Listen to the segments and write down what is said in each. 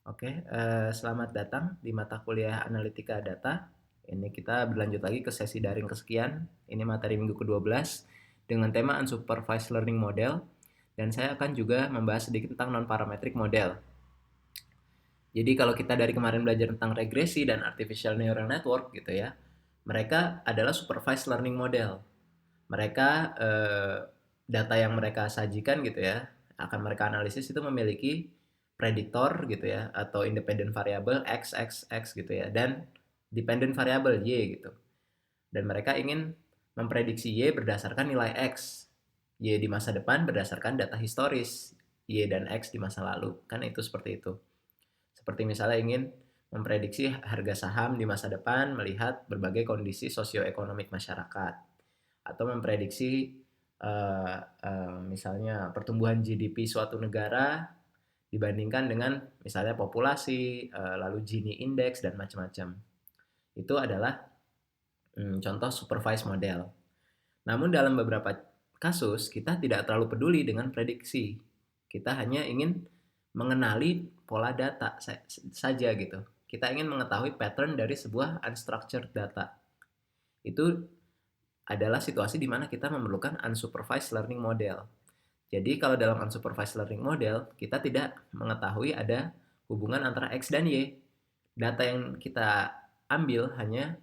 Oke, selamat datang di mata kuliah Analitika Data. Ini kita berlanjut lagi ke sesi daring kesekian. Ini materi minggu ke-12 dengan tema Unsupervised Learning Model. Dan saya akan juga membahas sedikit tentang non-parametric model. Jadi kalau kita dari kemarin belajar tentang regresi dan artificial neural network gitu ya, mereka adalah supervised learning model. Mereka data yang mereka sajikan gitu ya, akan mereka analisis itu memiliki prediktor gitu ya, atau independent variable x x x gitu ya, dan dependent variable y gitu. Dan mereka ingin memprediksi y berdasarkan nilai x, y di masa depan berdasarkan data historis y dan x di masa lalu. Kan itu seperti itu. Seperti misalnya ingin memprediksi harga saham di masa depan melihat berbagai kondisi sosioekonomik masyarakat, atau memprediksi misalnya pertumbuhan GDP suatu negara dibandingkan dengan misalnya populasi, lalu Gini Index dan macam-macam. Itu adalah contoh supervised model. Namun dalam beberapa kasus kita tidak terlalu peduli dengan prediksi. Kita hanya ingin mengenali pola data saja gitu. Kita ingin mengetahui pattern dari sebuah unstructured data. Itu adalah situasi di mana kita memerlukan unsupervised learning model. Jadi kalau dalam unsupervised learning model, kita tidak mengetahui ada hubungan antara X dan Y. Data yang kita ambil hanya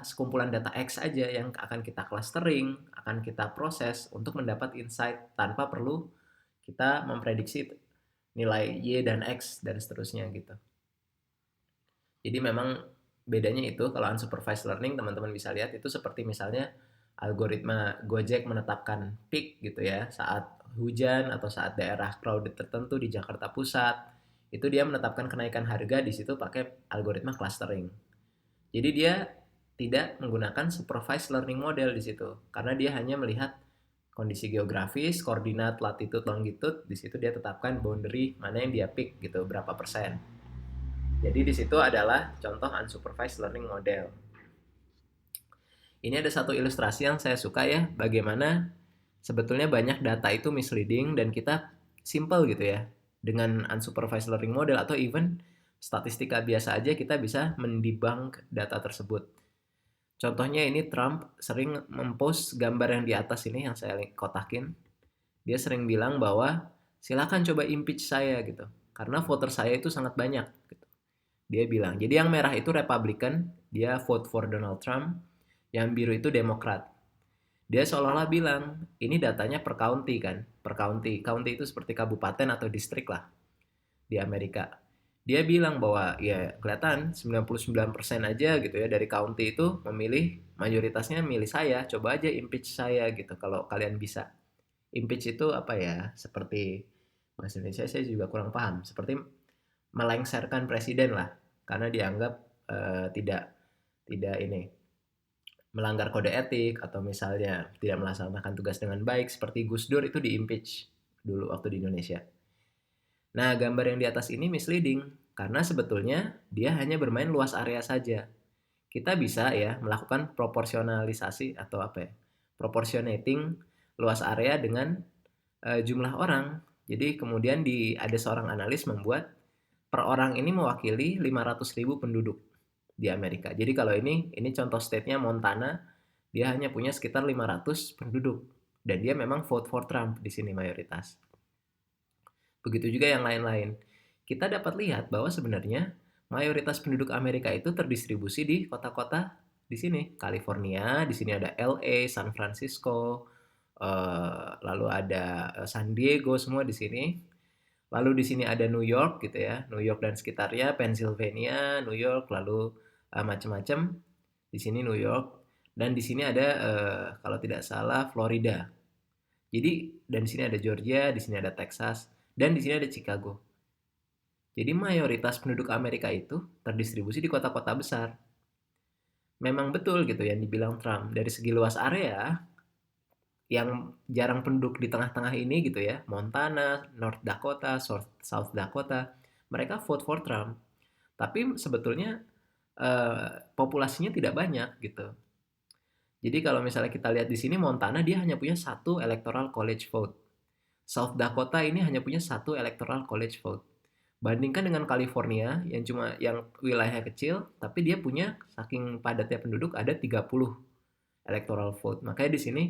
sekumpulan data X aja yang akan kita clustering, akan kita proses untuk mendapat insight tanpa perlu kita memprediksi nilai Y dan X dan seterusnya gitu. Jadi memang bedanya itu kalau unsupervised learning teman-teman bisa lihat itu seperti misalnya algoritma Gojek menetapkan peak gitu ya saat hujan atau saat daerah crowded tertentu di Jakarta Pusat, itu dia menetapkan kenaikan harga di situ pakai algoritma clustering. Jadi dia tidak menggunakan supervised learning model di situ karena dia hanya melihat kondisi geografis, koordinat, latitude, longitude, di situ dia tetapkan boundary mana yang dia pick gitu, berapa persen. Jadi di situ adalah contoh unsupervised learning model. Ini ada satu ilustrasi yang saya suka ya, bagaimana sebetulnya banyak data itu misleading dan kita simple gitu ya. Dengan unsupervised learning model atau even statistika biasa aja kita bisa mendebunk data tersebut. Contohnya ini Trump sering mempost gambar yang di atas ini yang saya kotakin. Dia sering bilang bahwa silakan coba impeach saya gitu. Karena voter saya itu sangat banyak gitu. Dia bilang. Jadi yang merah itu Republican, dia vote for Donald Trump. Yang biru itu Demokrat. Dia seolah-olah bilang, ini datanya per county kan. Per county. County itu seperti kabupaten atau distrik lah di Amerika. Dia bilang bahwa ya kelihatan 99% aja gitu ya dari county itu memilih, mayoritasnya milih saya, coba aja impeach saya gitu kalau kalian bisa. Impeach itu apa ya? Seperti bahasa Indonesia saya juga kurang paham. Seperti melengsarkan presiden lah karena dianggap tidak tidak ini melanggar kode etik atau misalnya tidak melaksanakan tugas dengan baik seperti Gus Dur itu diimpeach dulu waktu di Indonesia. Nah, gambar yang di atas ini misleading karena sebetulnya dia hanya bermain luas area saja. Kita bisa ya melakukan proporsionalisasi atau apa ya? Proportionating luas area dengan jumlah orang. Jadi kemudian ada seorang analis membuat per orang ini mewakili 500.000 penduduk di Amerika. Jadi kalau ini contoh state-nya Montana, dia hanya punya sekitar 500 penduduk dan dia memang vote for Trump di sini mayoritas. Begitu juga yang lain-lain. Kita dapat lihat bahwa sebenarnya mayoritas penduduk Amerika itu terdistribusi di kota-kota di sini. California, di sini ada LA, San Francisco, lalu ada San Diego, semua di sini. Lalu di sini ada New York gitu ya, New York dan sekitarnya, Pennsylvania, New York, lalu macam-macam. Di sini New York dan di sini ada kalau tidak salah Florida. Jadi dan di sini ada Georgia, di sini ada Texas, dan di sini ada Chicago. Jadi mayoritas penduduk Amerika itu terdistribusi di kota-kota besar. Memang betul gitu yang dibilang Trump. Dari segi luas area, yang jarang penduduk di tengah-tengah ini gitu ya, Montana, North Dakota, South Dakota, mereka vote for Trump. Tapi sebetulnya populasinya tidak banyak gitu. Jadi kalau misalnya kita lihat di sini Montana dia hanya punya satu electoral college vote. South Dakota ini hanya punya satu electoral college vote. Bandingkan dengan California yang wilayahnya kecil, tapi dia punya saking padatnya penduduk ada 30 electoral vote. Makanya di sini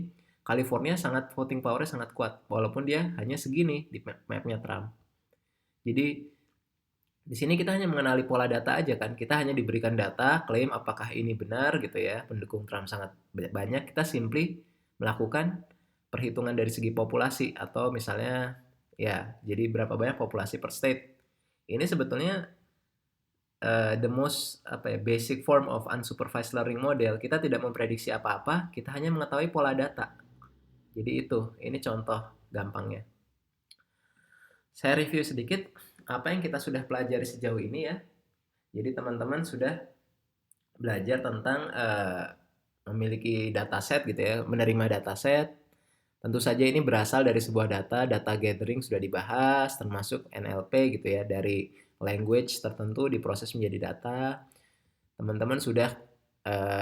California sangat voting power-nya sangat kuat, walaupun dia hanya segini di map-nya Trump. Jadi di sini kita hanya mengenali pola data aja kan. Kita hanya diberikan data, klaim apakah ini benar gitu ya. Pendukung Trump sangat banyak. Kita simply melakukan perhitungan dari segi populasi atau misalnya ya, jadi berapa banyak populasi per state. Ini sebetulnya the most basic form of unsupervised learning model. Kita tidak memprediksi apa-apa, kita hanya mengetahui pola data. Jadi ini contoh gampangnya. Saya review sedikit apa yang kita sudah pelajari sejauh ini ya. Jadi teman-teman sudah belajar tentang memiliki dataset gitu ya, menerima dataset. Tentu saja ini berasal dari sebuah data gathering sudah dibahas, termasuk NLP gitu ya, dari language tertentu diproses menjadi data. Teman-teman sudah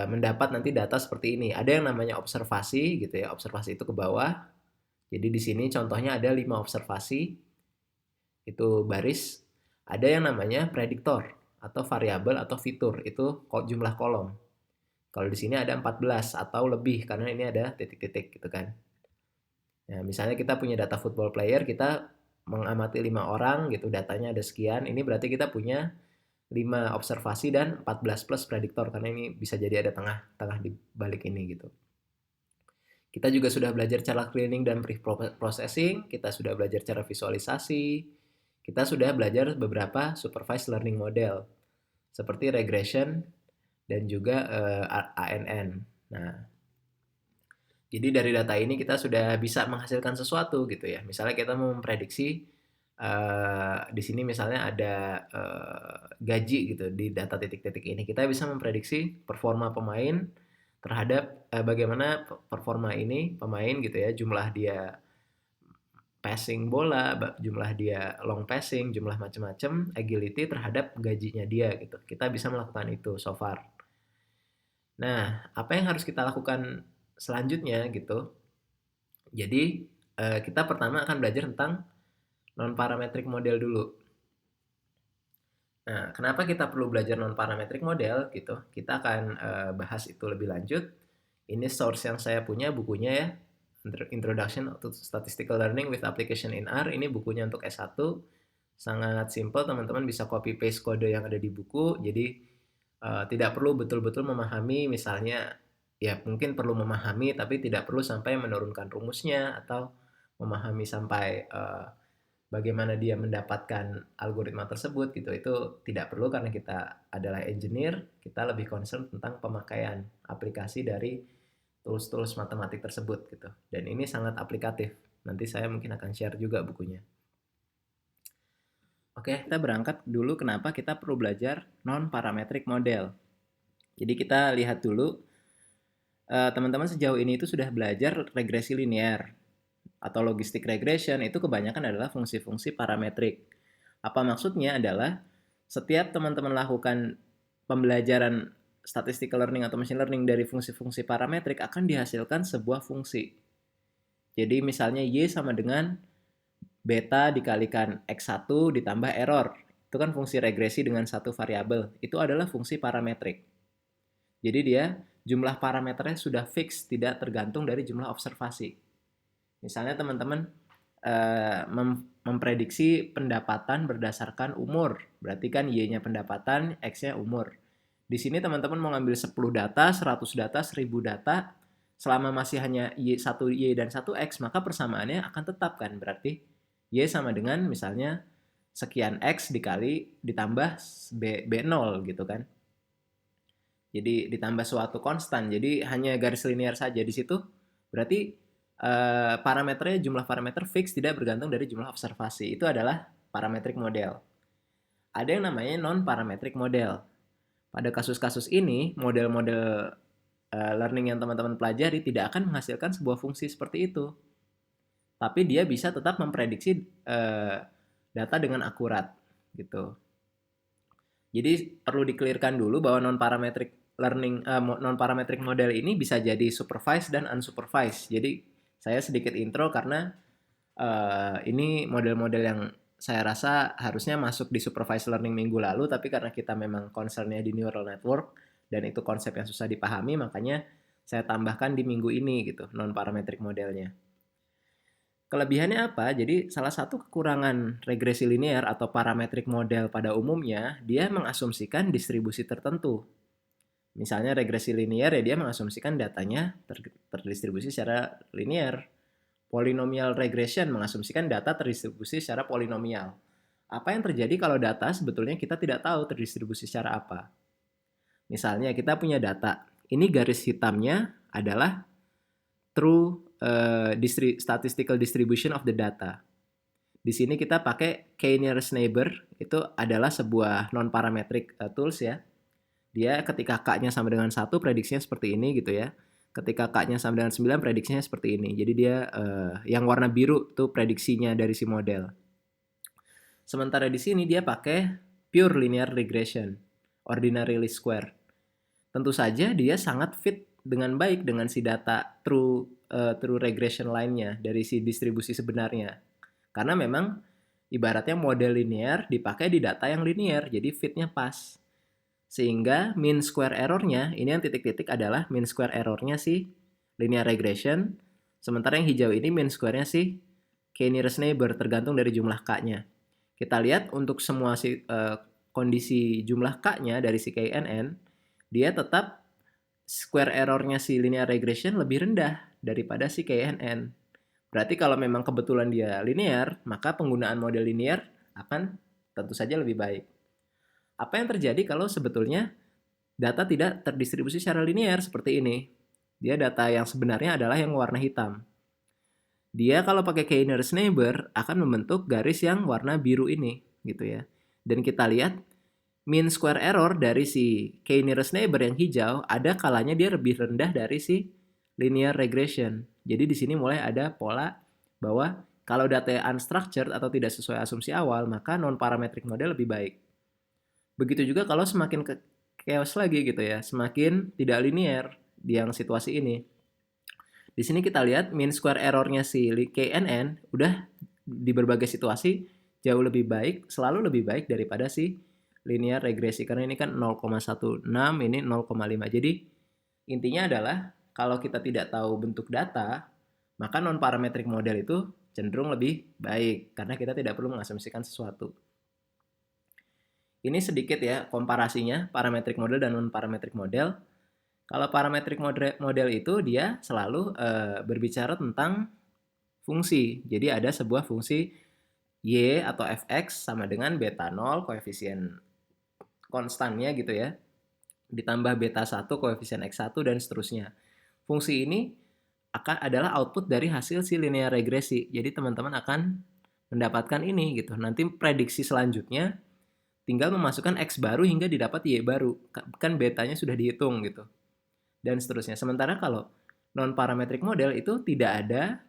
mendapat nanti data seperti ini. Ada yang namanya observasi gitu ya, observasi itu ke bawah. Jadi di sini contohnya ada 5 observasi, itu baris. Ada yang namanya prediktor atau variabel atau fitur, itu jumlah kolom. Kalau di sini ada 14 atau lebih karena ini ada titik-titik gitu kan. Nah, misalnya kita punya data football player, kita mengamati 5 orang gitu, datanya ada sekian. Ini berarti kita punya 5 observasi dan 14 plus prediktor karena ini bisa jadi ada tengah di balik ini gitu. Kita juga sudah belajar cara cleaning dan pre-processing, kita sudah belajar cara visualisasi, kita sudah belajar beberapa supervised learning model seperti regression dan juga ANN. Nah, jadi dari data ini kita sudah bisa menghasilkan sesuatu gitu ya. Misalnya kita mau memprediksi di sini misalnya ada gaji gitu di data titik-titik ini. Kita bisa memprediksi performa pemain terhadap bagaimana performa ini pemain gitu ya, jumlah dia passing bola, jumlah dia long passing, jumlah macam-macam, agility terhadap gajinya dia gitu. Kita bisa melakukan itu so far. Nah, apa yang harus kita lakukan selanjutnya gitu? Jadi kita pertama akan belajar tentang non-parametric model dulu. Nah, kenapa kita perlu belajar non-parametric model gitu? Kita akan bahas itu lebih lanjut. Ini source yang saya punya, bukunya ya. Introduction to Statistical Learning with Application in R. Ini bukunya untuk S1. Sangat simple, teman-teman bisa copy paste kode yang ada di buku. Jadi tidak perlu betul-betul memahami, misalnya ya mungkin perlu memahami tapi tidak perlu sampai menurunkan rumusnya atau memahami sampai bagaimana dia mendapatkan algoritma tersebut gitu. Itu tidak perlu karena kita adalah engineer, kita lebih concern tentang pemakaian aplikasi dari tools-tools matematik tersebut gitu. Dan ini sangat aplikatif. Nanti saya mungkin akan share juga bukunya. Oke, kita berangkat dulu kenapa kita perlu belajar non-parametric model. Jadi kita lihat dulu teman-teman sejauh ini itu sudah belajar regresi linear atau logistic regression, itu kebanyakan adalah fungsi-fungsi parametrik. Apa maksudnya adalah setiap teman-teman lakukan pembelajaran statistical learning atau machine learning dari fungsi-fungsi parametrik akan dihasilkan sebuah fungsi. Jadi misalnya Y sama dengan beta dikalikan X1 ditambah error. Itu kan fungsi regresi dengan satu variabel. Itu adalah fungsi parametrik. Jadi dia jumlah parameternya sudah fix, tidak tergantung dari jumlah observasi. Misalnya teman-teman memprediksi pendapatan berdasarkan umur. Berarti kan Y-nya pendapatan, X-nya umur. Di sini teman-teman mau ngambil 10 data, 100 data, 1000 data. Selama masih hanya satu Y dan satu X, maka persamaannya akan tetap kan. Berarti Y sama dengan misalnya sekian X dikali ditambah B0 gitu kan. Jadi ditambah suatu konstan. Jadi hanya garis linear saja di situ. Berarti parameternya jumlah parameter fix tidak bergantung dari jumlah observasi. Itu adalah parametric model. Ada yang namanya non-parametric model. Pada kasus-kasus ini, model-model learning yang teman-teman pelajari tidak akan menghasilkan sebuah fungsi seperti itu. Tapi dia bisa tetap memprediksi data dengan akurat gitu. Jadi perlu di-clearkan dulu bahwa non-parametric learning non-parametric model ini bisa jadi supervised dan unsupervised. Jadi saya sedikit intro karena ini model-model yang saya rasa harusnya masuk di supervised learning minggu lalu, tapi karena kita memang concernnya di neural network dan itu konsep yang susah dipahami, makanya saya tambahkan di minggu ini gitu, non-parametric modelnya. Kelebihannya apa? Jadi salah satu kekurangan regresi linear atau parametric model pada umumnya, dia mengasumsikan distribusi tertentu. Misalnya regresi linear ya dia mengasumsikan datanya terdistribusi secara linear. Polynomial regression mengasumsikan data terdistribusi secara polinomial. Apa yang terjadi kalau data sebetulnya kita tidak tahu terdistribusi secara apa? Misalnya kita punya data, ini garis hitamnya adalah true statistical distribution of the data. Di sini kita pakai k-nearest neighbor, itu adalah sebuah non-parametric tools ya. Dia ketika k-nya sama dengan 1, prediksinya seperti ini gitu ya. Ketika k-nya sama dengan 9, prediksinya seperti ini. Jadi dia yang warna biru tuh prediksinya dari si model. Sementara di sini dia pakai pure linear regression, ordinary least square. Tentu saja dia sangat fit dengan baik dengan si data true regression lainnya dari si distribusi sebenarnya. Karena memang ibaratnya model linear dipakai di data yang linear, jadi fitnya pas. Sehingga mean square error-nya, ini yang titik-titik adalah mean square error-nya si linear regression, sementara yang hijau ini mean square-nya si k-nearest neighbor, tergantung dari jumlah k-nya. Kita lihat untuk semua kondisi jumlah k-nya dari si KNN, dia tetap square error-nya si linear regression lebih rendah daripada si KNN. Berarti kalau memang kebetulan dia linear, maka penggunaan model linear akan tentu saja lebih baik. Apa yang terjadi kalau sebetulnya data tidak terdistribusi secara linear seperti ini? Dia data yang sebenarnya adalah yang warna hitam. Dia kalau pakai k-nearest neighbor akan membentuk garis yang warna biru ini gitu ya. Dan kita lihat mean square error dari si k-nearest neighbor yang hijau ada kalanya dia lebih rendah dari si linear regression. Jadi di sini mulai ada pola bahwa kalau data unstructured atau tidak sesuai asumsi awal, maka non-parametric model lebih baik. Begitu juga kalau semakin chaos lagi gitu ya, semakin tidak linear di yang situasi ini. Di sini kita lihat mean square error-nya si KNN udah di berbagai situasi jauh lebih baik, selalu lebih baik daripada si linear regresi. Karena ini kan 0,16, ini 0,5. Jadi intinya adalah kalau kita tidak tahu bentuk data, maka non-parametric model itu cenderung lebih baik karena kita tidak perlu mengasumsikan sesuatu. Ini sedikit ya komparasinya parametric model dan non-parametric model. Kalau parametric model itu dia selalu berbicara tentang fungsi. Jadi ada sebuah fungsi y atau fx sama dengan beta 0 koefisien konstannya gitu ya. Ditambah beta 1 koefisien x1 dan seterusnya. Fungsi ini adalah output dari hasil si linear regresi. Jadi teman-teman akan mendapatkan ini gitu. Nanti prediksi selanjutnya tinggal memasukkan x baru hingga didapat y baru. Kan betanya sudah dihitung gitu. Dan seterusnya. Sementara kalau non-parametric model itu tidak ada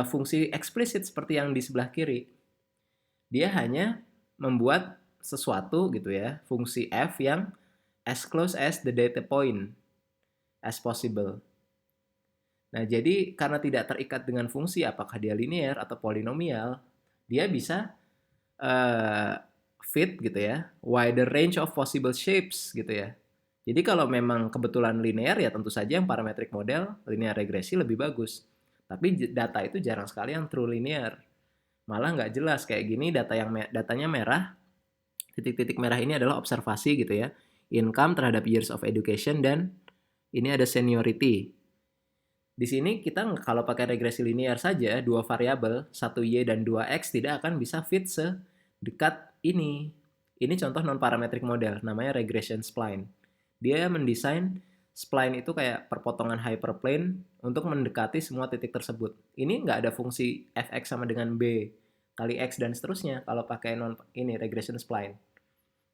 fungsi eksplisit seperti yang di sebelah kiri. Dia hanya membuat sesuatu gitu ya, fungsi f yang as close as the data point as possible. Nah, jadi karena tidak terikat dengan fungsi apakah dia linear atau polinomial, dia bisa fit gitu ya, wider range of possible shapes gitu ya. Jadi kalau memang kebetulan linear ya tentu saja yang parametric model linear regresi lebih bagus. Tapi data itu jarang sekali yang true linear. Malah nggak jelas kayak gini datanya merah. Titik-titik merah ini adalah observasi gitu ya. Income terhadap years of education dan ini ada seniority. Di sini kita kalau pakai regresi linear saja dua variabel 1y dan 2x tidak akan bisa fit sedekat ini. Ini contoh non parametric model namanya regression spline. Dia mendesain spline itu kayak perpotongan hyperplane untuk mendekati semua titik tersebut. Ini nggak ada fungsi fx sama dengan b kali x dan seterusnya kalau pakai regression spline.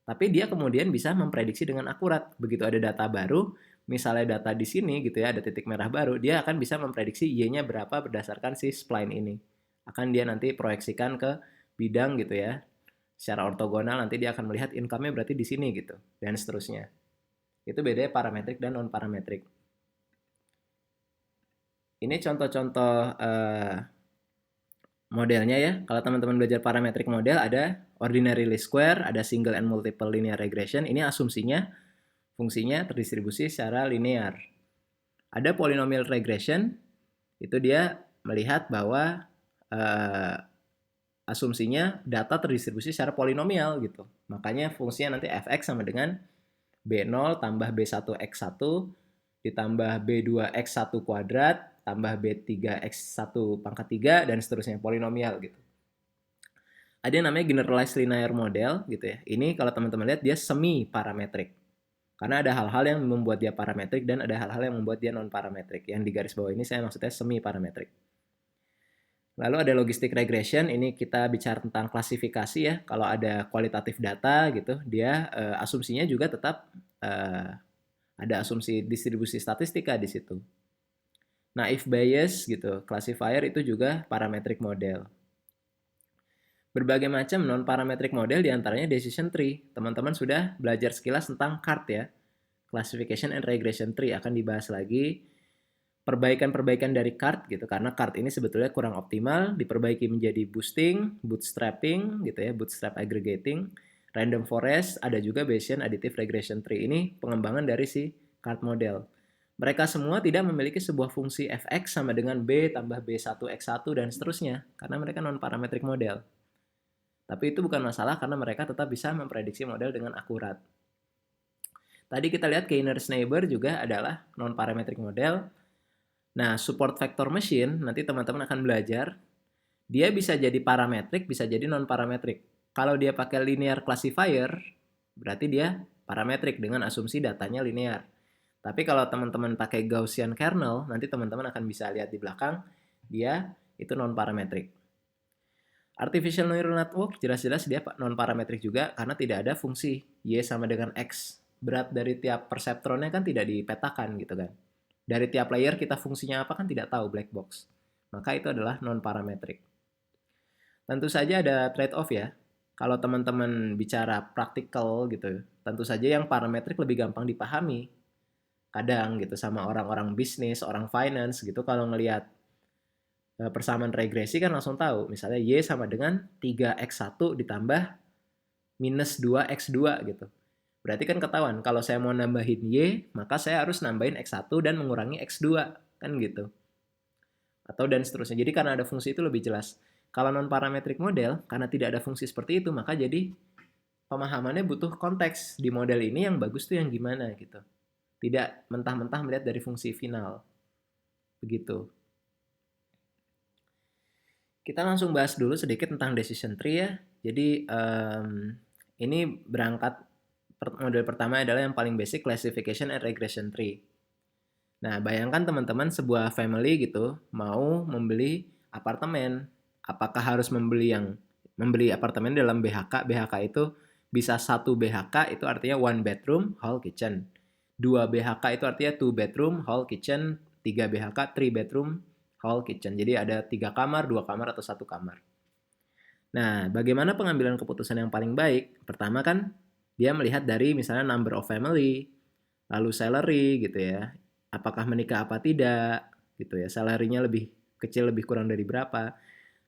Tapi dia kemudian bisa memprediksi dengan akurat. Begitu ada data baru, misalnya data di sini gitu ya, ada titik merah baru, dia akan bisa memprediksi y-nya berapa berdasarkan si spline ini. Akan dia nanti proyeksikan ke bidang gitu ya. Secara ortogonal nanti dia akan melihat income-nya berarti di sini gitu dan seterusnya. Itu bedanya parametrik dan non-parametrik. Ini contoh-contoh modelnya ya. Kalau teman-teman belajar parametric model ada ordinary least square, ada single and multiple linear regression. Ini asumsinya fungsinya terdistribusi secara linear. Ada polynomial regression, itu dia melihat bahwa asumsinya data terdistribusi secara polinomial gitu. Makanya fungsinya nanti fx sama dengan B0 tambah B1x1 ditambah B2x1 kuadrat tambah B3x1 pangkat 3 dan seterusnya, polinomial gitu. Ada yang namanya generalized linear model gitu ya. Ini kalau teman-teman lihat dia semi parametrik. Karena ada hal-hal yang membuat dia parametrik dan ada hal-hal yang membuat dia non parametrik. Yang di garis bawah ini saya maksudnya semi parametrik. Lalu ada logistic regression, ini kita bicara tentang klasifikasi ya. Kalau ada kualitatif data gitu, dia asumsinya juga tetap ada asumsi distribusi statistika di situ. Naive bias gitu, classifier itu juga parametric model. Berbagai macam non-parametric model diantaranya decision tree. Teman-teman sudah belajar sekilas tentang CART ya. Classification and regression tree akan dibahas lagi. Perbaikan-perbaikan dari CART gitu, karena CART ini sebetulnya kurang optimal, diperbaiki menjadi boosting, bootstrapping gitu ya, bootstrap aggregating, random forest, ada juga Bayesian additive regression tree. Ini pengembangan dari si CART model. Mereka semua tidak memiliki sebuah fungsi fx sama dengan b tambah b1x1 dan seterusnya, karena mereka non-parametric model. Tapi itu bukan masalah karena mereka tetap bisa memprediksi model dengan akurat. Tadi kita lihat K-nearest neighbor juga adalah non-parametric model. Nah, support vector machine, nanti teman-teman akan belajar, dia bisa jadi parametrik, bisa jadi non-parametrik. Kalau dia pakai linear classifier, berarti dia parametrik dengan asumsi datanya linear. Tapi kalau teman-teman pakai Gaussian kernel, nanti teman-teman akan bisa lihat di belakang, dia itu non-parametrik. Artificial neural network, jelas-jelas dia non-parametrik juga, karena tidak ada fungsi Y sama dengan X. Berat dari tiap perseptronnya kan tidak dipetakan gitu kan. Dari tiap layer kita fungsinya apa kan tidak tahu, black box. Maka itu adalah non-parametric. Tentu saja ada trade-off ya. Kalau teman-teman bicara praktikal gitu, tentu saja yang parametrik lebih gampang dipahami. Kadang gitu sama orang-orang bisnis, orang finance gitu, kalau ngelihat persamaan regresi kan langsung tahu. Misalnya Y sama dengan 3x1 ditambah minus 2x2 gitu. Berarti kan ketahuan, kalau saya mau nambahin Y, maka saya harus nambahin X1 dan mengurangi X2, kan gitu. Atau dan seterusnya. Jadi karena ada fungsi itu lebih jelas. Kalau non-parametric model, karena tidak ada fungsi seperti itu, maka jadi pemahamannya butuh konteks. Di model ini yang bagus tuh yang gimana gitu. Tidak mentah-mentah melihat dari fungsi final. Begitu. Kita langsung bahas dulu sedikit tentang decision tree ya. Jadi ini berangkat model pertama adalah yang paling basic, classification and regression tree. Nah, bayangkan teman-teman sebuah family gitu mau membeli apartemen. Apakah harus membeli apartemen dalam BHK? BHK itu bisa 1 BHK itu artinya one bedroom, hall, kitchen. 2 BHK itu artinya two bedroom, hall, kitchen. 3 BHK, three bedroom, hall, kitchen. Jadi ada 3 kamar, 2 kamar, atau 1 kamar. Nah, bagaimana pengambilan keputusan yang paling baik? Pertama kan dia melihat dari misalnya number of family, lalu salary gitu ya. Apakah menikah apa tidak gitu ya. Salary-nya lebih kecil lebih kurang dari berapa.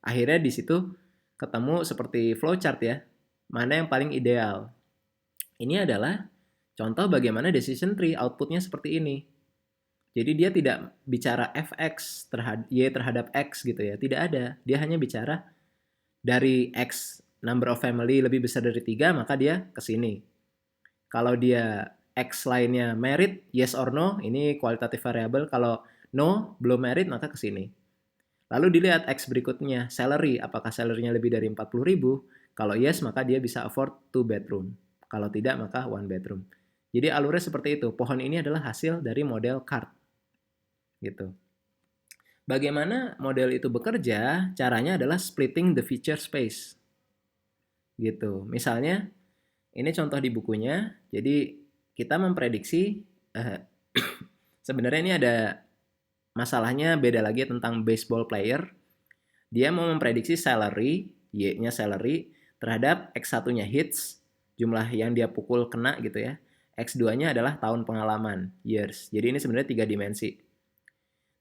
Akhirnya di situ ketemu seperti flowchart ya. Mana yang paling ideal. Ini adalah contoh bagaimana decision tree outputnya seperti ini. Jadi dia tidak bicara fx terhadap y terhadap x gitu ya. Tidak ada. Dia hanya bicara dari X number of family lebih besar dari 3, maka dia ke sini. Kalau dia X lainnya married, yes or no, ini kualitatif variabel. Kalau no, belum married, maka ke sini. Lalu dilihat X berikutnya, salary. Apakah salary-nya lebih dari 40.000? Kalau yes, maka dia bisa afford 2 bedroom. Kalau tidak, maka 1 bedroom. Jadi alurnya seperti itu. Pohon ini adalah hasil dari model CART. Gitu. Bagaimana model itu bekerja? Caranya adalah splitting the feature space. Gitu. Misalnya, ini contoh di bukunya. Jadi, kita memprediksi, sebenarnya ini ada masalahnya beda lagi tentang baseball player. Dia mau memprediksi salary, Y-nya salary, terhadap X1-nya hits, jumlah yang dia pukul kena gitu ya. X2-nya adalah tahun pengalaman, years. Jadi ini sebenarnya 3 dimensi.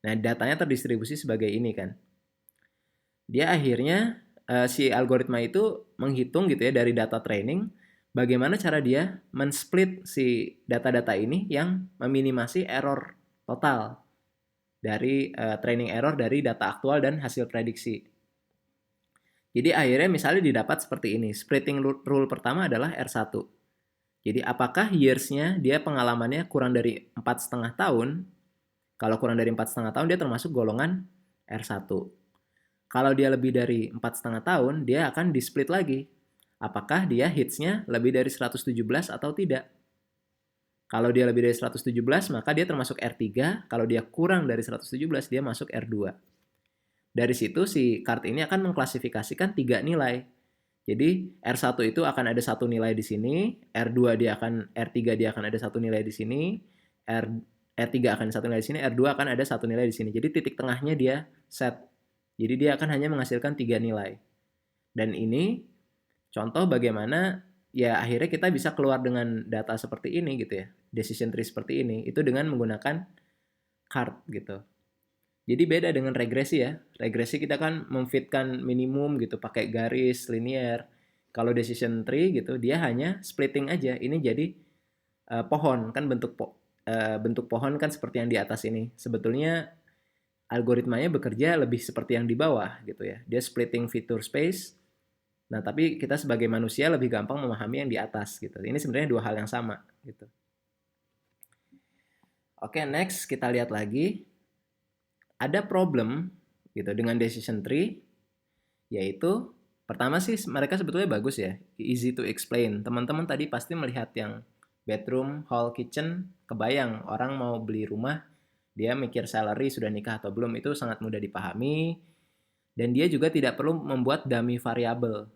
Nah, datanya terdistribusi sebagai ini kan. Dia akhirnya si algoritma itu menghitung gitu ya dari data training bagaimana cara dia men-split si data-data ini yang meminimasi error total dari training error dari data aktual dan hasil prediksi. Jadi akhirnya misalnya didapat seperti ini. Splitting rule pertama adalah R1. Jadi apakah years-nya dia pengalamannya kurang dari 4,5 tahun? Kalau kurang dari 4,5 tahun dia termasuk golongan R1. Kalau dia lebih dari 4,5 tahun, dia akan di-split lagi. Apakah dia hits-nya lebih dari 117 atau tidak? Kalau dia lebih dari 117, maka dia termasuk R3. Kalau dia kurang dari 117, dia masuk R2. Dari situ si card ini akan mengklasifikasikan 3 nilai. Jadi R1 itu akan ada satu nilai di sini, R3 dia akan ada satu nilai di sini, R3 akan ada satu nilai di sini, R2 akan ada satu nilai di sini. Jadi titik tengahnya dia set. Jadi dia akan hanya menghasilkan 3 nilai. Dan ini contoh bagaimana ya akhirnya kita bisa keluar dengan data seperti ini gitu ya. Decision tree seperti ini itu dengan menggunakan card gitu. Jadi beda dengan regresi ya. Regresi kita kan memfitkan minimum gitu pakai garis linear. Kalau decision tree gitu dia hanya splitting aja. Ini jadi pohon kan bentuk pohon kan seperti yang di atas ini. Sebetulnya algoritmanya bekerja lebih seperti yang di bawah gitu ya. Dia splitting feature space. Nah, tapi kita sebagai manusia lebih gampang memahami yang di atas gitu. Ini sebenarnya dua hal yang sama gitu. Oke, next kita lihat lagi. Ada problem gitu dengan decision tree, yaitu pertama sih mereka sebetulnya bagus ya, easy to explain. Teman-teman tadi pasti melihat yang bedroom, hall, kitchen, kebayang orang mau beli rumah, dia mikir salary sudah nikah atau belum, itu sangat mudah dipahami. Dan dia juga tidak perlu membuat dummy variable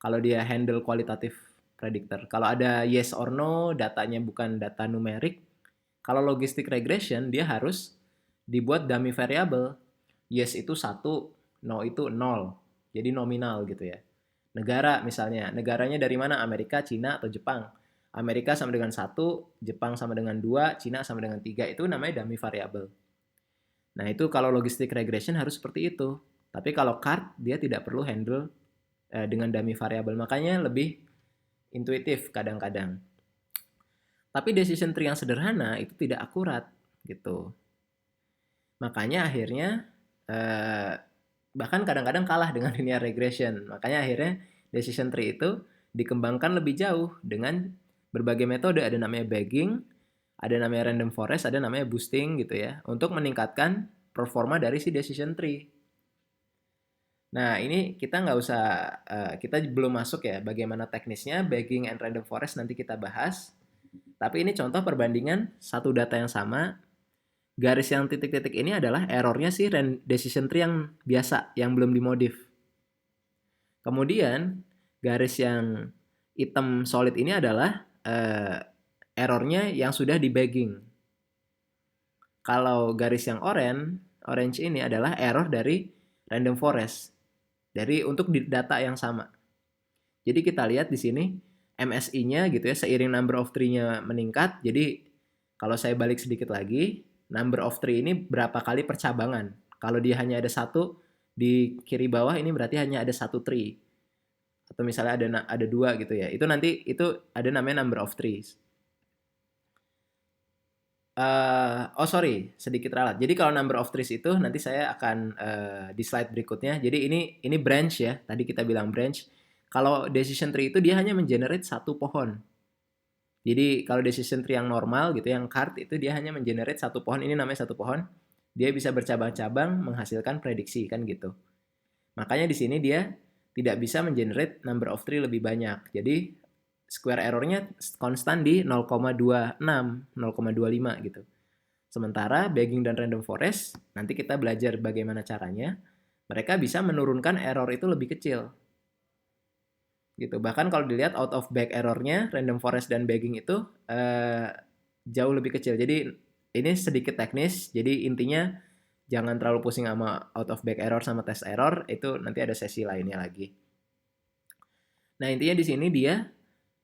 kalau dia handle qualitative predictor. Kalau ada yes or no, datanya bukan data numerik. Kalau logistic regression, dia harus dibuat dummy variable. Yes itu 1, no itu 0. Jadi nominal gitu ya. Negara misalnya, negaranya dari mana? Amerika, Cina, atau Jepang. Amerika sama dengan 1, Jepang sama dengan 2, Cina sama dengan 3. Itu namanya dummy variable. Nah itu kalau logistic regression harus seperti itu. Tapi kalau card, dia tidak perlu handle dengan dummy variable. Makanya lebih intuitif kadang-kadang. Tapi decision tree yang sederhana itu tidak akurat gitu. Makanya akhirnya bahkan kadang-kadang kalah dengan linear regression. Makanya akhirnya decision tree itu dikembangkan lebih jauh dengan berbagai metode. Ada namanya bagging, ada namanya random forest, ada namanya boosting gitu ya. Untuk meningkatkan performa dari si decision tree. Nah ini kita nggak usah, kita belum masuk ya bagaimana teknisnya bagging and random forest nanti kita bahas. Tapi ini contoh perbandingan satu data yang sama. Garis yang titik-titik ini adalah errornya si decision tree yang biasa, yang belum dimodif. Kemudian garis yang hitam solid ini adalah errornya yang sudah di bagging. Kalau garis yang orange ini adalah error dari random forest, dari untuk data yang sama. Jadi kita lihat di sini MSI-nya gitu ya, seiring number of tree-nya meningkat. Jadi kalau saya balik sedikit lagi, number of tree ini berapa kali percabangan. Kalau dia hanya ada satu, di kiri bawah ini berarti hanya ada satu tree. Atau misalnya ada dua gitu ya. Itu nanti itu ada namanya number of trees. Sorry, sedikit ralat. Jadi kalau number of trees itu nanti saya akan di slide berikutnya. Jadi ini branch ya. Tadi kita bilang branch. Kalau decision tree itu dia hanya mengenerate satu pohon. Jadi kalau decision tree yang normal gitu, yang card itu dia hanya mengenerate satu pohon. Ini namanya satu pohon. Dia bisa bercabang-cabang menghasilkan prediksi kan gitu. Makanya di sini dia tidak bisa mengenerate number of tree lebih banyak. Jadi square errornya konstan di 0,26, 0,25 gitu. Sementara bagging dan random forest, nanti kita belajar bagaimana caranya. Mereka bisa menurunkan error itu lebih kecil. Gitu. Bahkan kalau dilihat out of bag errornya, random forest dan bagging itu jauh lebih kecil. Jadi ini sedikit teknis. Jadi intinya jangan terlalu pusing sama out of bag error sama test error. Itu nanti ada sesi lainnya lagi. Nah intinya di sini dia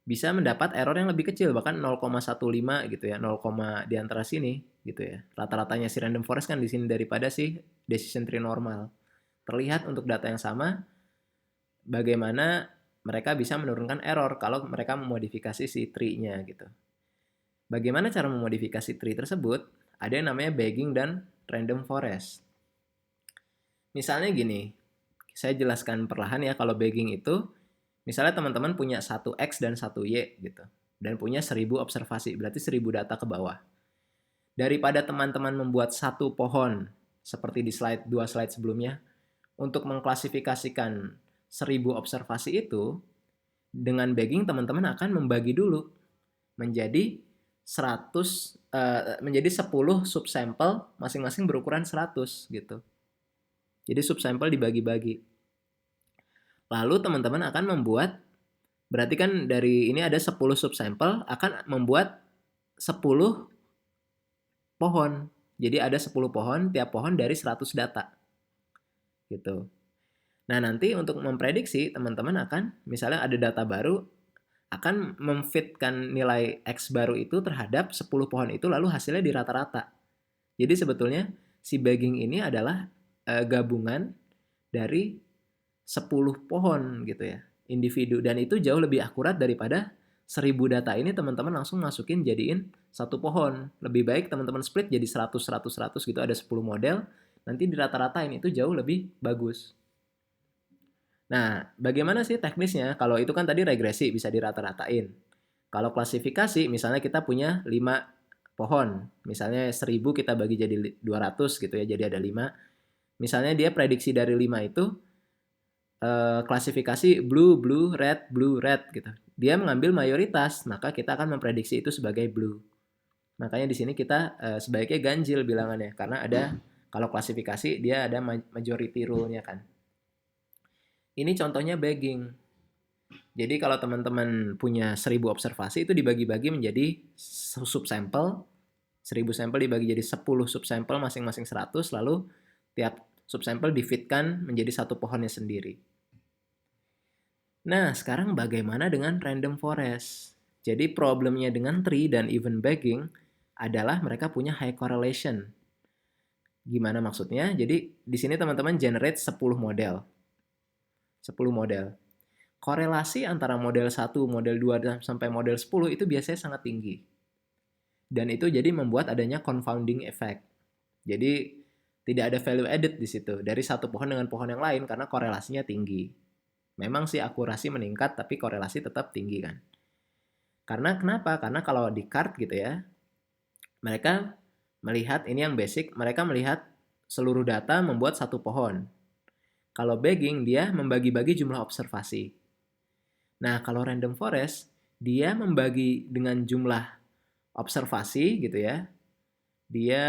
bisa mendapat error yang lebih kecil, bahkan 0,15 gitu ya, 0, di antara sini gitu ya. Rata-ratanya si random forest kan di sini daripada si decision tree normal. terlihat untuk data yang sama bagaimana mereka bisa menurunkan error kalau mereka memodifikasi si tree-nya gitu. Bagaimana cara memodifikasi tree tersebut? Ada yang namanya bagging dan random forest. Misalnya gini, saya jelaskan perlahan ya, kalau bagging itu, misalnya teman-teman punya 1X dan 1Y gitu, dan punya 1000 observasi, berarti 1000 data ke bawah. Daripada teman-teman membuat satu pohon, seperti di dua slide sebelumnya, untuk mengklasifikasikan 1000 observasi itu, dengan bagging teman-teman akan membagi dulu menjadi 10 subsampel masing-masing berukuran 100 gitu. Jadi subsampel dibagi-bagi. Lalu teman-teman akan membuat, berarti kan dari ini ada 10 subsampel, akan membuat 10 pohon. Jadi ada 10 pohon, tiap pohon dari 100 data. Gitu. Nah, nanti untuk memprediksi, teman-teman akan, misalnya ada data baru, akan memfitkan nilai X baru itu terhadap 10 pohon itu, lalu hasilnya di rata-rata. Jadi sebetulnya si bagging ini adalah gabungan dari 10 pohon gitu ya, individu. Dan itu jauh lebih akurat daripada 1000 data ini teman-teman langsung masukin jadiin satu pohon. Lebih baik teman-teman split jadi 100, 100, 100 gitu, ada 10 model, nanti di rata-ratain itu jauh lebih bagus. Nah, bagaimana sih teknisnya? Kalau itu kan tadi regresi, bisa dirata-ratain. Kalau klasifikasi, misalnya kita punya 5 pohon. Misalnya 1000 kita bagi jadi 200 gitu ya, jadi ada 5. Misalnya dia prediksi dari 5 itu, klasifikasi blue, red gitu. Dia mengambil mayoritas, maka kita akan memprediksi itu sebagai blue. Makanya di sini kita sebaiknya ganjil bilangannya, karena ada, kalau klasifikasi dia ada majority rule-nya kan. Ini contohnya bagging. Jadi kalau teman-teman punya 1000 observasi itu dibagi-bagi menjadi subsampel, 1000 sampel dibagi jadi 10 subsampel masing-masing 100, lalu tiap subsampel difitkan menjadi satu pohonnya sendiri. Nah, sekarang bagaimana dengan random forest? Jadi problemnya dengan tree dan even bagging adalah mereka punya high correlation. Gimana maksudnya? Jadi di sini teman-teman generate 10 model. 10 model. Korelasi antara model 1, model 2, sampai model 10 itu biasanya sangat tinggi. Dan itu jadi membuat adanya confounding effect. Jadi tidak ada value added di situ dari satu pohon dengan pohon yang lain karena korelasinya tinggi. Memang sih akurasi meningkat tapi korelasi tetap tinggi kan. Karena kenapa? Karena kalau di card gitu ya, mereka melihat, ini yang basic, mereka melihat seluruh data membuat satu pohon. Kalau bagging, dia membagi-bagi jumlah observasi. Nah, kalau random forest, dia membagi dengan jumlah observasi gitu ya. Dia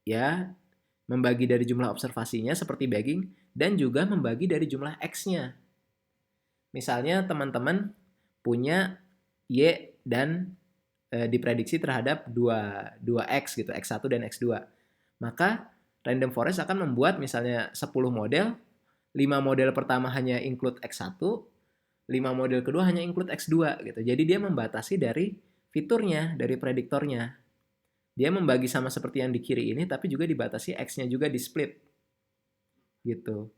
ya membagi dari jumlah observasinya seperti bagging, dan juga membagi dari jumlah X-nya. Misalnya teman-teman punya Y dan diprediksi terhadap 2X gitu, X1 dan X2. Maka random forest akan membuat misalnya 10 model, 5 model pertama hanya include X1, 5 model kedua hanya include X2 gitu. Jadi dia membatasi dari fiturnya, dari prediktornya. Dia membagi sama seperti yang di kiri ini, tapi juga dibatasi X-nya juga di split. Gitu.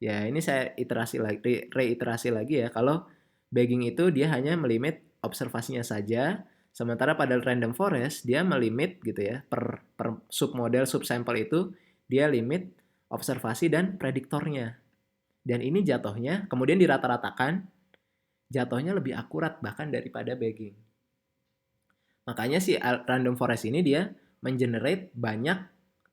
Ya, ini saya reiterasi lagi ya, kalau bagging itu dia hanya melimit observasinya saja, sementara pada random forest dia melimit gitu ya, per submodel, subsampel itu dia limit observasi dan prediktornya. Dan ini jatuhnya, kemudian dirata-ratakan, jatuhnya lebih akurat bahkan daripada bagging. Makanya si random forest ini dia mengenerate banyak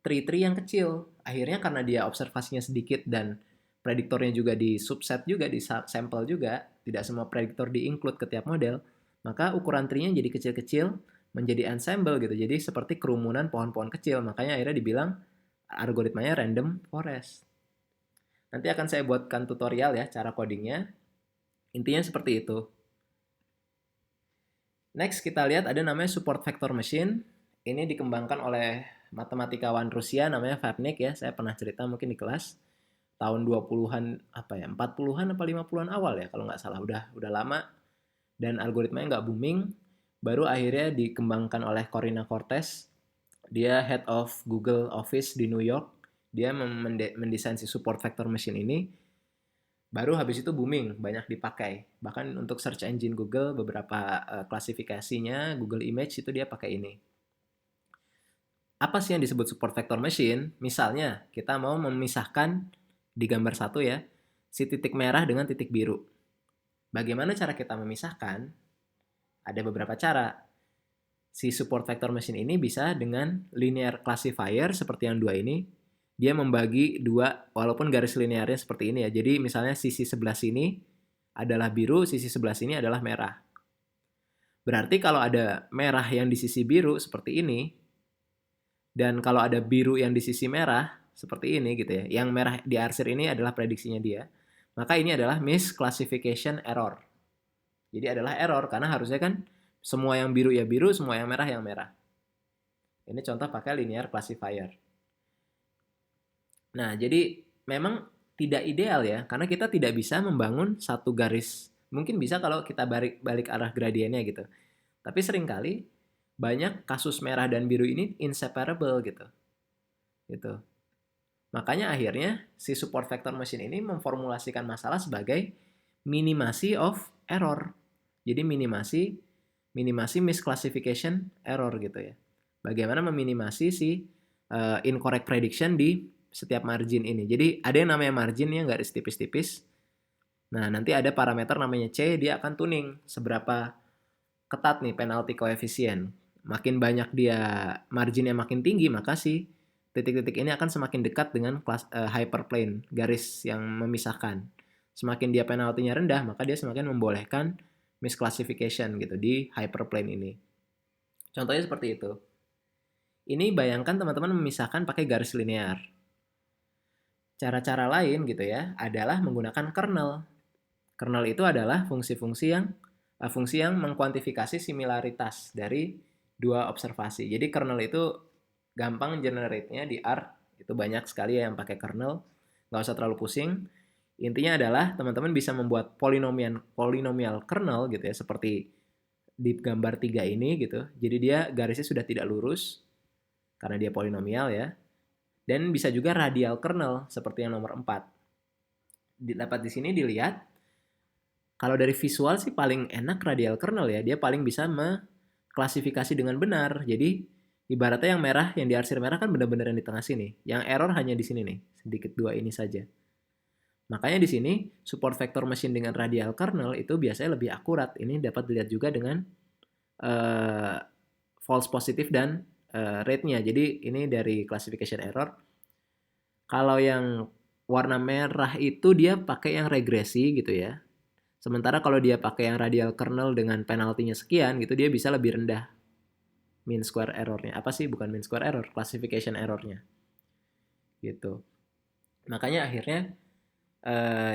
tree-tree yang kecil. Akhirnya karena dia observasinya sedikit dan prediktornya juga di subset juga, di sampel juga, tidak semua prediktor di-include ke tiap model, maka ukuran tree-nya jadi kecil-kecil, menjadi ensemble gitu. Jadi seperti kerumunan pohon-pohon kecil. Makanya akhirnya dibilang algoritmanya random forest. Nanti akan saya buatkan tutorial ya, cara codingnya. Intinya seperti itu. Next kita lihat ada namanya support vector machine. Ini dikembangkan oleh matematikawan Rusia namanya Vapnik ya. Saya pernah cerita mungkin di kelas tahun 20-an apa ya, 40-an apa 50-an awal ya kalau nggak salah, udah lama, dan algoritmanya nggak booming, baru akhirnya dikembangkan oleh Corina Cortez. Dia head of Google Office di New York. Dia mendesain si support vector machine ini, baru habis itu booming, banyak dipakai. Bahkan untuk search engine Google, beberapa klasifikasinya Google Image itu dia pakai ini. Apa sih yang disebut support vector machine? Misalnya, kita mau memisahkan di gambar satu ya, si titik merah dengan titik biru. Bagaimana cara kita memisahkan? Ada beberapa cara. Si support vector machine ini bisa dengan linear classifier seperti yang dua ini. Dia membagi dua, walaupun garis linearnya seperti ini ya. Jadi misalnya sisi sebelah sini adalah biru, sisi sebelah sini adalah merah. Berarti kalau ada merah yang di sisi biru seperti ini, dan kalau ada biru yang di sisi merah seperti ini gitu ya, yang merah di arsir ini adalah prediksinya dia, maka ini adalah misclassification error. Jadi adalah error karena harusnya kan semua yang biru ya biru, semua yang merah yang merah. Ini contoh pakai linear classifier. Nah, jadi memang tidak ideal ya, karena kita tidak bisa membangun satu garis. Mungkin bisa kalau kita balik arah gradiennya gitu. Tapi seringkali banyak kasus merah dan biru ini inseparable gitu. Gitu. Makanya akhirnya si support vector machine ini memformulasikan masalah sebagai minimasi of error. Jadi minimasi misclassification error gitu ya. Bagaimana meminimasi si incorrect prediction di setiap margin ini. Jadi ada yang namanya margin yang garis tipis-tipis. Nah, nanti ada parameter namanya C, dia akan tuning seberapa ketat nih penalty coefficient. Makin banyak dia marginnya makin tinggi, maka si titik-titik ini akan semakin dekat dengan hyperplane, garis yang memisahkan. Semakin dia penaltinya rendah, maka dia semakin membolehkan misclassification gitu di hyperplane ini. Contohnya seperti itu. Ini bayangkan teman-teman memisahkan pakai garis linear. Cara-cara lain gitu ya adalah menggunakan kernel. Kernel itu adalah fungsi yang mengkuantifikasi similaritas dari dua observasi. Jadi kernel itu gampang generate-nya di R, itu banyak sekali yang pakai kernel, nggak usah terlalu pusing. Intinya adalah teman-teman bisa membuat polinomial kernel gitu ya, seperti di gambar 3 ini gitu. Jadi dia garisnya sudah tidak lurus karena dia polinomial ya. Dan bisa juga radial kernel seperti yang nomor 4. Dapat di sini dilihat, kalau dari visual sih paling enak radial kernel ya. Dia paling bisa mengklasifikasi dengan benar. Jadi ibaratnya yang merah, yang diarsir merah kan benar-benar yang di tengah sini. Yang error hanya di sini nih, sedikit dua ini saja. Makanya di sini support vector machine dengan radial kernel itu biasanya lebih akurat. Ini dapat dilihat juga dengan false positive dan rate-nya. Jadi ini dari classification error. Kalau yang warna merah itu dia pakai yang regresi gitu ya. Sementara kalau dia pakai yang radial kernel dengan penaltinya sekian gitu, dia bisa lebih rendah mean square error-nya. Apa sih? Bukan mean square error, classification error-nya. Gitu. Makanya akhirnya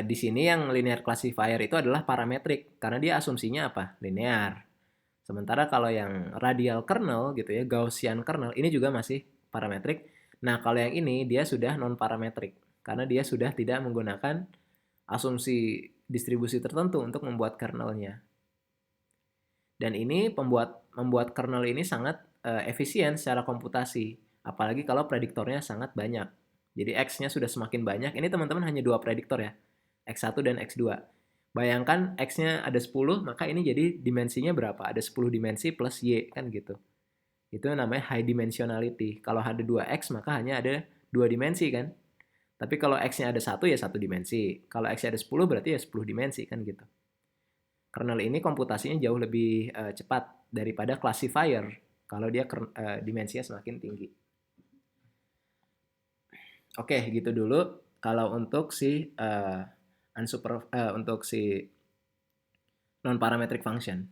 di sini yang linear classifier itu adalah parametrik karena dia asumsinya apa? Linear. Sementara kalau yang radial kernel gitu ya, Gaussian kernel ini juga masih parametrik. Nah, kalau yang ini dia sudah non parametrik karena dia sudah tidak menggunakan asumsi distribusi tertentu untuk membuat kernelnya. Dan ini membuat kernel ini sangat efisien secara komputasi, apalagi kalau prediktornya sangat banyak. Jadi X-nya sudah semakin banyak. Ini teman-teman hanya dua prediktor ya, X1 dan X2. Bayangkan X-nya ada 10, maka ini jadi dimensinya berapa? Ada 10 dimensi plus Y, kan gitu. Itu namanya high dimensionality. Kalau ada 2X, maka hanya ada 2 dimensi kan. Tapi kalau X-nya ada 1, ya 1 dimensi. Kalau X-nya ada 10, berarti ya 10 dimensi kan gitu. Kernel ini komputasinya jauh lebih cepat daripada classifier kalau dia dimensinya semakin tinggi. Oke, gitu dulu kalau untuk si untuk si non parametric function.